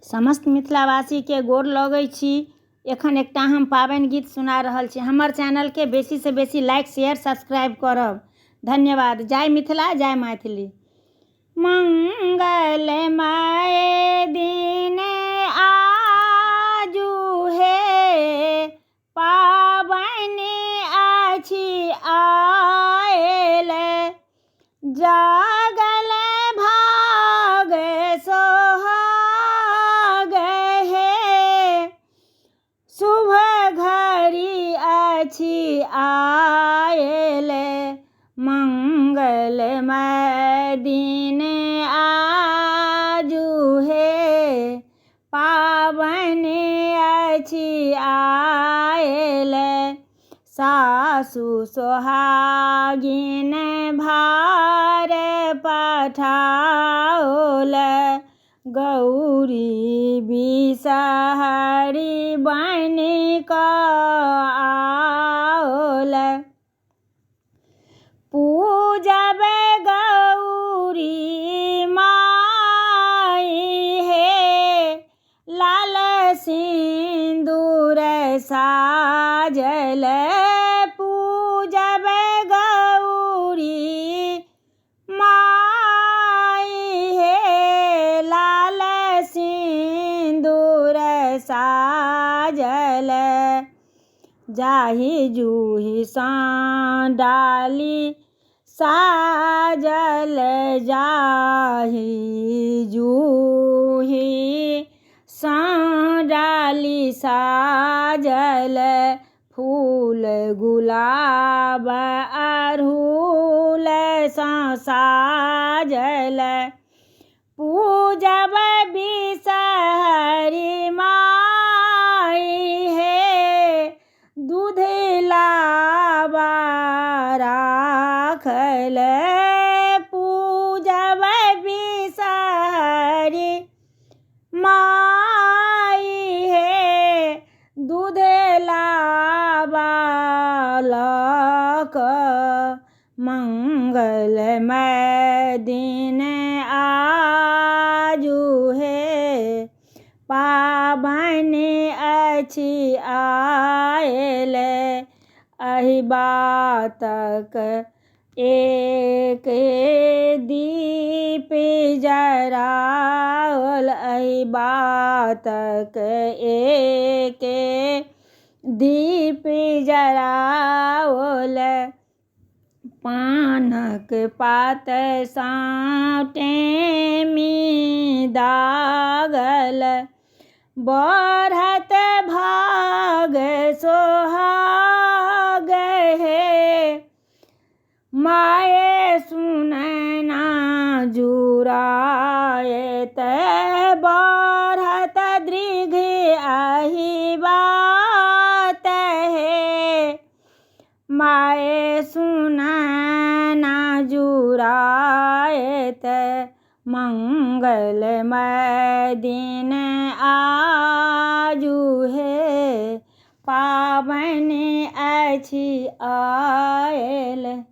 समस्त मिथिलावासी के गोर लगै छी। एखन एकटा हम पाबनि गीत सुना रहल छी। हमर चैनल के बेसी से बेसी लाइक शेयर सब्सक्राइब करब। धन्यवाद। जय मिथिला जय मैथिली। मंगलमय दिन आजू हे पाबनि अछि आयल, जागल भाग सोहाग हे, शुभ घड़ी अछि आयल, मंगलमय दिन आजू हे पाबनि अछि आयल, सासु सोहागिन भार पठाओल, गौरी बिषहरी बनि कऽ आओल, पूजब गौरी माई हे, लाल सिंदूर साजल, पूजब गौरी माई हे, लाल सिंदूर साजल, जाहि जूही सा डाली साजल, जाहि जूही सा डाली साजल, फूल गुलाब अड़हुल सा साजल, पूजब बिषहरी माई हे, दूध लाबा राखल, पूजब बिषहरी माई हे, दूध लाबा लक, मंगलमय दिन आजू हे पाबनि अछि आयल, एहि बातक एक दीप जराओल, एहि बातक एक दीप जराओल, पानक पात सा टेमी दागल, बढ़त भाग सोहाग हे, माये सुनैना जुरायत, बढ़त दीर्घ एहि बात हे, माये सुनैना जुरायत, मंगलमय दिन आजू हे पाबनि अछि आयल।